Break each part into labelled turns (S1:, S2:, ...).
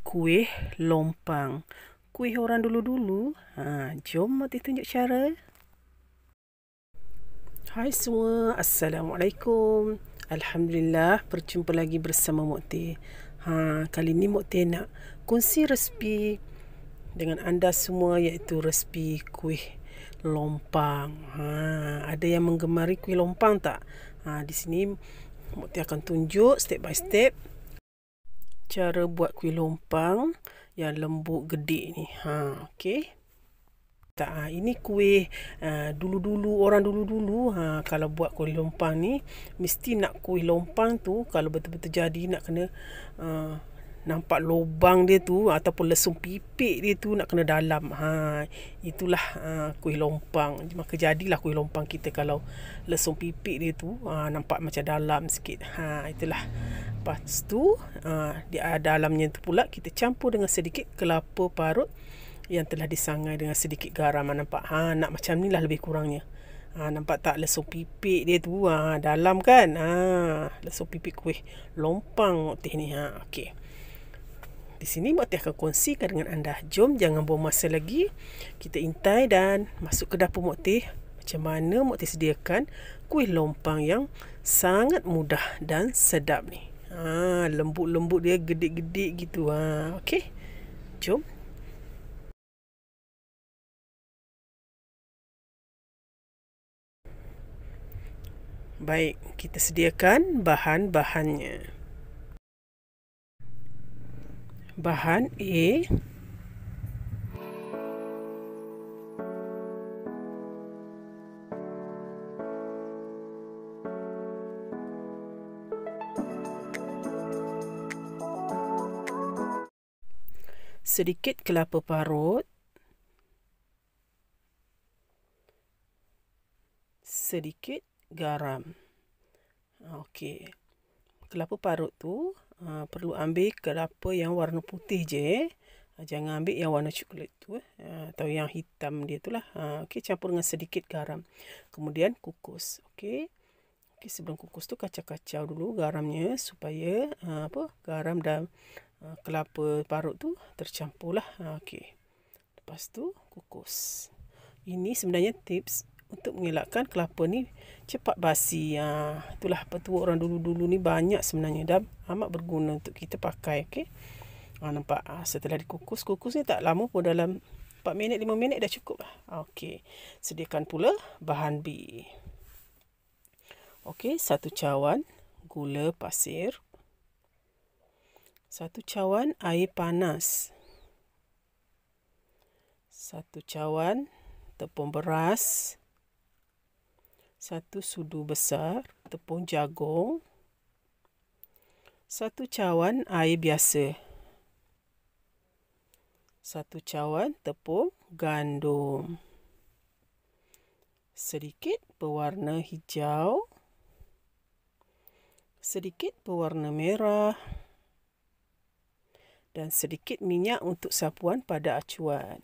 S1: Kuih lompang. Kuih orang dulu-dulu. Jom Mok Teh tunjuk cara. Hai semua, Assalamualaikum. Alhamdulillah, berjumpa lagi bersama Mok Teh. Kali ni Mok Teh nak kongsi resipi dengan anda semua, iaitu resipi kuih lompang. Ada yang menggemari kuih lompang tak? Di sini Mok Teh akan tunjuk step by step cara buat kuih lompang yang lembut gede ni. Okey. Ini kuih dulu-dulu, orang dulu-dulu kalau buat kuih lompang ni mesti nak kuih lompang tu kalau betul-betul jadi nak kena nampak lubang dia tu ataupun lesung pipik dia tu nak kena dalam. Itulah kuih lompang. Maka jadilah kuih lompang kita kalau lesung pipik dia tu nampak macam dalam sikit. Itulah. Lepas tu di dalamnya tu pula kita campur dengan sedikit kelapa parut yang telah disangai dengan sedikit garam. Nampak? Nak macam ni lah lebih kurangnya. Nampak tak lesung pipik dia tu dalam kan? Lesung pipik kuih lompang Mok Teh ni. Okey. Di sini Mok Teh akan kongsikan dengan anda. Jom jangan buang masa lagi. Kita intai dan masuk ke dapur Mok Teh. Macam mana Mok Teh sediakan kuih lompang yang sangat mudah dan sedap ni. Lembut-lembut dia, gede-gede gitu. Okey. Jom. Baik, kita sediakan bahan-bahannya. Bahan A, sedikit kelapa parut, sedikit garam. Okey. Kelapa parut tu perlu ambil kelapa yang warna putih je. Jangan ambil yang warna coklat tu atau yang hitam dia tu lah. Okey, campur dengan sedikit garam. Kemudian kukus. Okey. Sebelum kukus tu kacau-kacau dulu garamnya supaya garam dan kelapa parut tu tercampur lah. Okey. Lepas tu kukus. Ini sebenarnya tips untuk mengelakkan kelapa ni cepat basi. Itulah petua orang dulu-dulu ni banyak sebenarnya dan amat berguna untuk kita pakai. Okey. Nampak setelah dikukus, kukus ni tak lama pun, dalam 4 minit 5 minit dah cukup lah. Okey. Sediakan pula bahan B. Okey, 1 cawan gula pasir, 1 cawan air panas, 1 cawan tepung beras, 1 sudu besar tepung jagung, 1 cawan air biasa, 1 cawan tepung gandum, sedikit pewarna hijau, sedikit pewarna merah, dan sedikit minyak untuk sapuan pada acuan.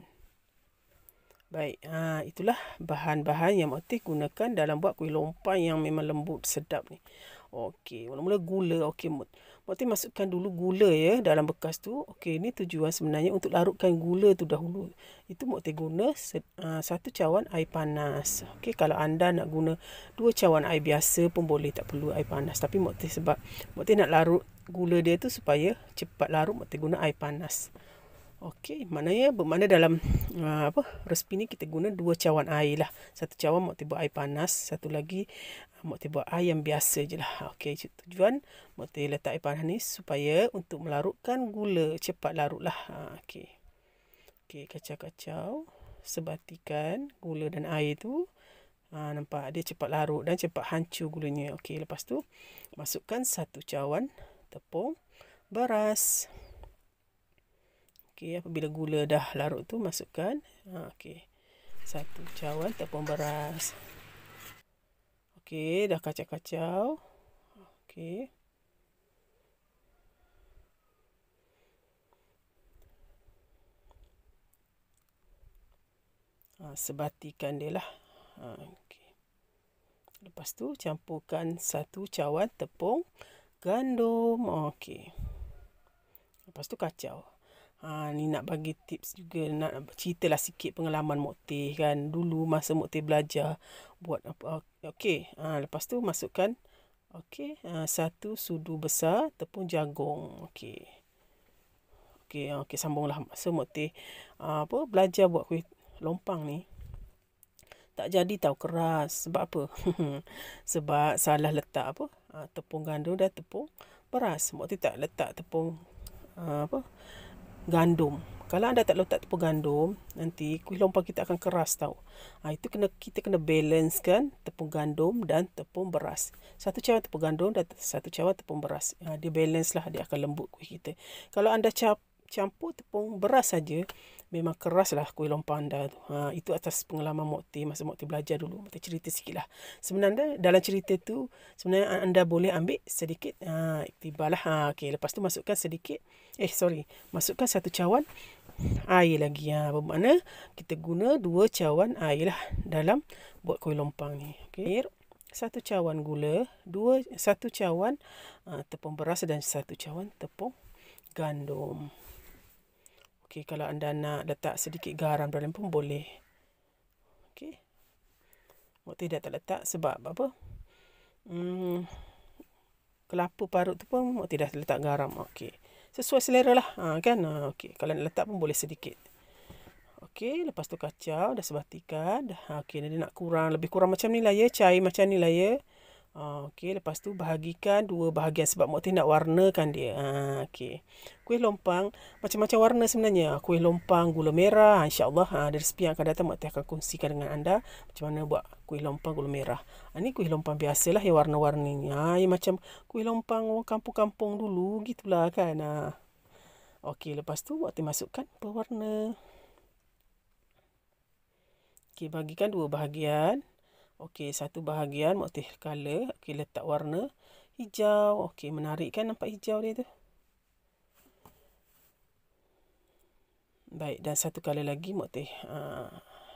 S1: Baik, itulah bahan-bahan yang Mok Teh gunakan dalam buat kuih lompang yang memang lembut sedap ni. Okey, mula-mula gula. Okey, Mok Teh masukkan dulu gula ya dalam bekas tu. Okey, ni tujuan sebenarnya untuk larutkan gula tu dahulu. Itu Mok Teh guna 1 cawan air panas. Okey, kalau anda nak guna 2 cawan air biasa pun boleh, tak perlu air panas. Tapi Mok Teh sebab Mok Teh nak larut gula dia tu supaya cepat larut, Mok Teh guna air panas. Okey, bermakna dalam resipi ni kita guna 2 cawan air lah. 1 cawan Mok Teh buat air panas, satu lagi Mok Teh buat air yang biasa je lah. Okey, tujuan Mok Teh letak air panas ni supaya untuk melarutkan gula, cepat larut lah. Okey. Okey, kacau-kacau, sebatikan gula dan air tu. Nampak dia cepat larut dan cepat hancur gulanya. Okey, lepas tu masukkan 1 cawan tepung beras. Okey, apabila gula dah larut tu masukkan. Okey. 1 cawan tepung beras. Okey, dah kacau-kacau. Okey. Sebatikan dia lah. Okey. Lepas tu campurkan 1 cawan tepung gandum. Okey. Lepas tu kacau. Ni nak bagi tips juga, nak ceritalah sikit pengalaman Mok Teh kan. Dulu masa Mok Teh belajar buat apa. Okey, lepas tu masukkan satu sudu besar tepung jagung. Okey. Okey, sambunglah. Masa Mok Teh belajar buat kuih lompang ni, tak jadi tahu, keras. Sebab apa? Sebab salah letak tepung gandum dan tepung beras. Mok Teh tak letak tepung gandum. Kalau anda tak letak tepung gandum, nanti kuih lompang kita akan keras tahu. Itu kita kena balance kan tepung gandum dan tepung beras. Satu cawan tepung gandum dan satu cawan tepung beras. Dia balance lah, dia akan lembut kuih kita. Kalau anda campur tepung beras saja, memang keras lah kuih lompang anda tu. Itu atas pengalaman Mok Teh masa Mok Teh belajar dulu. Mok Teh cerita sikit lah. Sebenarnya dalam cerita tu, sebenarnya anda boleh ambil sedikit iktibar lah. Okey, lepas tu masukkan sedikit, masukkan satu cawan air lagi. Bermakna kita guna 2 cawan air lah dalam buat kuih lompang ni. Okey, satu cawan gula, satu cawan tepung beras dan satu cawan tepung gandum. Okey, kalau anda nak letak sedikit garam dalam pun boleh. Okey. Mok Teh dah tak letak sebab apa? Kelapa parut tu pun Mok Teh dah letak garam. Okey. Sesuai selera lah. Kan? Okey. Kalau nak letak pun boleh sedikit. Okey. Lepas tu kacau. Dah sebatikan. Okey. Dia nak lebih kurang macam ni lah ya. Cair macam ni lah ya. Okey. Lepas tu bahagikan 2 bahagian. Sebab Mok Teh nak warnakan dia. Okey. Kuih lompang macam-macam warna sebenarnya. Kuih lompang gula merah. InsyaAllah. Dari resipi yang akan datang Mok Teh akan kongsikan dengan anda macam mana buat kuih lompang gula merah. Ni kuih lompang biasalah yang warna-warni. Yang macam kuih lompang orang kampung-kampung dulu gitulah kan. Okey, lepas tu Mok Teh masukkan pewarna. Okey, bagikan 2 bahagian. Okey, satu bahagian Mok Teh color. Okey, letak warna hijau. Okey, menarik kan nampak hijau dia tu. Baik, dan satu color lagi Mok Teh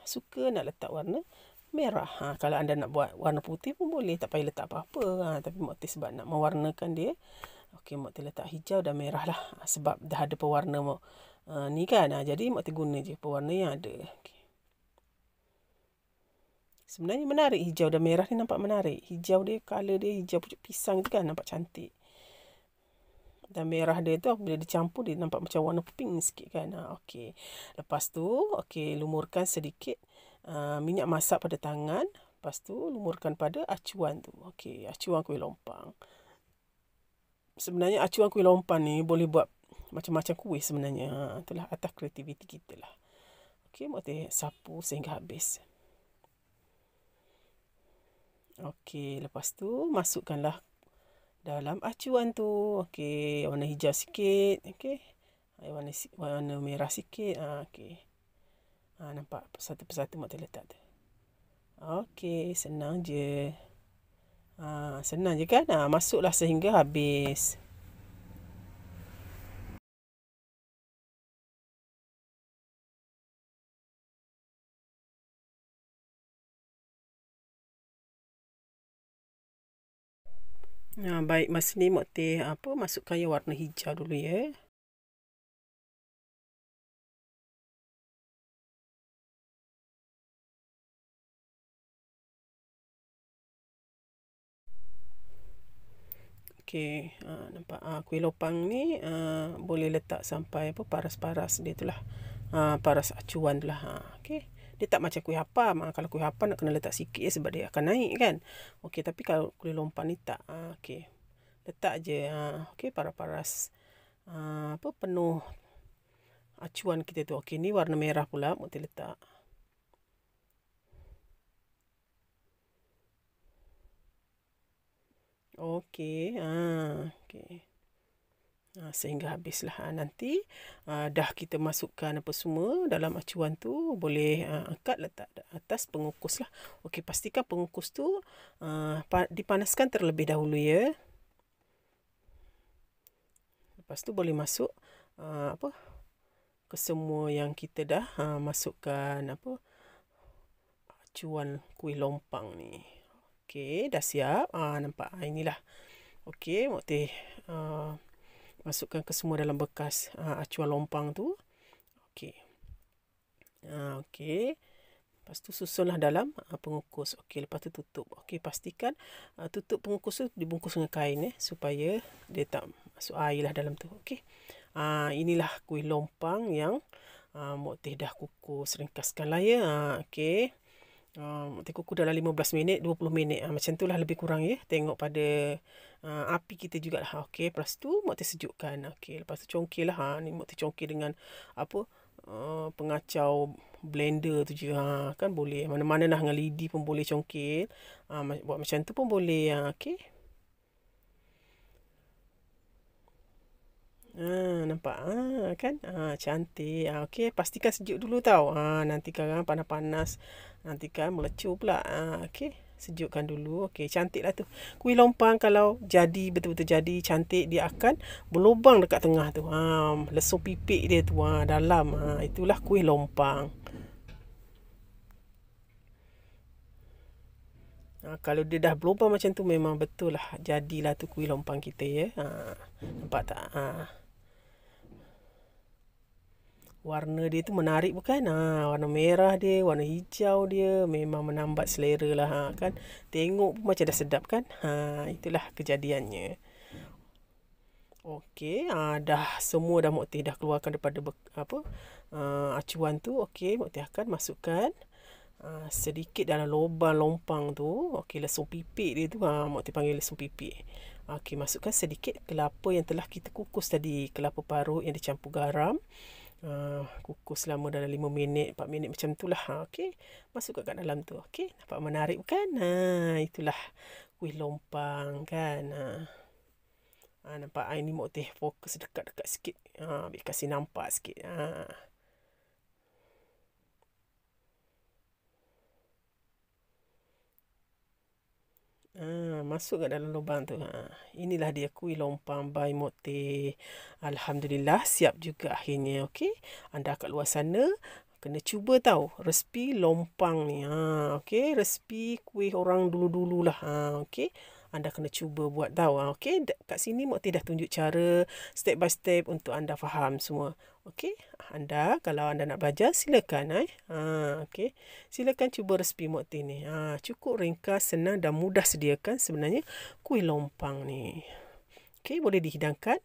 S1: suka nak letak warna merah. Kalau anda nak buat warna putih pun boleh, tak payah letak apa-apa. Tapi Mok Teh sebab nak mewarnakan dia, okey, Mok Teh letak hijau dan merah lah. Sebab dah ada pewarna ni kan. Jadi Mok Teh guna je pewarna yang ada. Okay. Sebenarnya menarik hijau dan merah ni, nampak menarik. Hijau dia, color dia hijau pucuk pisang tu kan, nampak cantik. Dan merah dia tu bila dicampur dia nampak macam warna pink sikit kan. Okey. Lepas tu okey, lumurkan sedikit minyak masak pada tangan. Lepas tu lumurkan pada acuan tu. Okey, acuan kuih lompang. Sebenarnya acuan kuih lompang ni boleh buat macam-macam kuih sebenarnya. Itulah atas kreativiti kita lah. Okey, Mok Teh sapu sehingga habis. Okey, lepas tu masukkanlah dalam acuan tu. Okey, warna hijau sikit. Okey. Warna merah sikit. Okey. Nampak satu persatu Mok Teh letak tu. Okey, senang je. Senang je kan? Masuklah sehingga habis. Baik, masa ni Mok Teh masukkan yang warna hijau dulu ya. Okey, nampak kuih lompang ni boleh letak sampai paras-paras dia tu lah. Paras acuan tu lah. Okey. Dia tak macam kuih apam. Kalau kuih apam nak kena letak sikit sebab dia akan naik kan. Okey, tapi kalau kuih lompang ni tak. Okey. Letak je. Okey, paras-paras penuh acuan kita tu. Okey, ni warna merah pula Mok Teh letak. Okey. Okey. Sehingga habislah. Nanti dah kita masukkan apa semua dalam acuan tu, boleh angkat letak atas pengukus lah. Okey, pastikan pengukus tu dipanaskan terlebih dahulu ya. Lepas tu boleh masuk ke semua yang kita dah masukkan acuan kuih lompang ni. Okey, dah siap. Nampak inilah. Okey, Mok Teh Masukkan ke semua dalam bekas acuan lompang tu. Okey. Okey. Lepas tu susunlah dalam pengukus. Okey, lepas tu tutup. Okey, pastikan tutup pengukus tu dibungkus dengan kain supaya dia tak masuk air lah dalam tu. Okey. Inilah kuih lompang yang Mak Teh dah kukus. Ringkaskan lah ya. Okey. Mak Teh kukus dalam 15 minit, 20 minit. Macam tu lah lebih kurang ya. Tengok pada api kita jugalah. Okey, lepas tu Mak Teh sejukkan. Okey, lepas tu congkil lah. Ni Mak Teh congkil dengan pengacau blender tu je. Kan boleh. Mana-mana lah dengan lidi pun boleh congkil. Buat macam tu pun boleh. Okey. Nampak kan cantik. Okey, pastikan sejuk dulu tau. Nanti kan panas-panas, nanti kan melecur pula. Okey, sejukkan dulu. Okey, cantiklah tu. Kuih lompang kalau jadi betul-betul jadi cantik, dia akan berlubang dekat tengah tu. Lesung pipik dia tu dalam. Itulah kuih lompang. Kalau dia dah berlubang macam tu, memang betul lah jadilah tu kuih lompang kita ya. Nampak tak? Warna dia tu menarik bukan? Warna merah dia, warna hijau dia, memang menambat selera lah kan. Tengok pun macam dah sedap kan. Itulah kejadiannya. Okey, dah semua dah Mak Teh dah keluarkan daripada acuan tu. Okey, Mak Teh akan masukkan sedikit dalam lubang lompang tu. Okey, lesung pipik dia tu Mak Teh panggil lesung pipik. Okey, masukkan sedikit kelapa yang telah kita kukus tadi, kelapa parut yang dicampur garam. Kukus selama dalam 5 minit, 4 minit macam tu lah. Okey, masuk kat dalam tu. Okey, nampak menarik bukan? Itulah kuih lompang kan. Nampak ini Mak Teh fokus dekat-dekat sikit. Biar kasih nampak sikit. Masuk kat dalam lubang tu. Inilah dia kuih lompang by Mak Teh. Alhamdulillah siap juga akhirnya. Okey, anda kat luar sana kena cuba tahu resipi lompang ni. Okey, resipi kuih orang dulu-dululah. Okey, anda kena cuba buat tahu. Okey, kat sini Mak Teh dah tunjuk cara step by step untuk anda faham semua. Okey, kalau anda nak belajar silakan. Okey, silakan cuba resipi Mak Teh ni. Cukup ringkas, senang dan mudah sediakan sebenarnya kuih lompang ni. Okey, boleh dihidangkan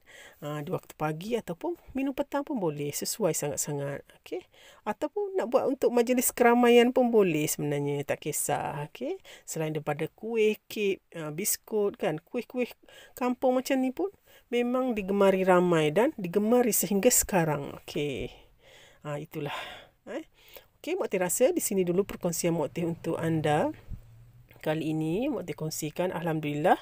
S1: di waktu pagi ataupun minum petang pun boleh. Sesuai sangat-sangat. Okey, ataupun nak buat untuk majlis keramaian pun boleh sebenarnya. Tak kisah. Okey, selain daripada kuih, kek, biskut kan, kuih-kuih kampung macam ni pun memang digemari ramai dan digemari sehingga sekarang. Okey, itulah. Okey, Mak Teh rasa di sini dulu perkongsian Mak Teh untuk anda. Kali ini Mak Teh kongsikan. Alhamdulillah.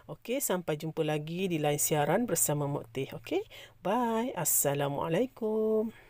S1: Okey, sampai jumpa lagi di lain siaran bersama Mak Teh. Okey, bye. Assalamualaikum.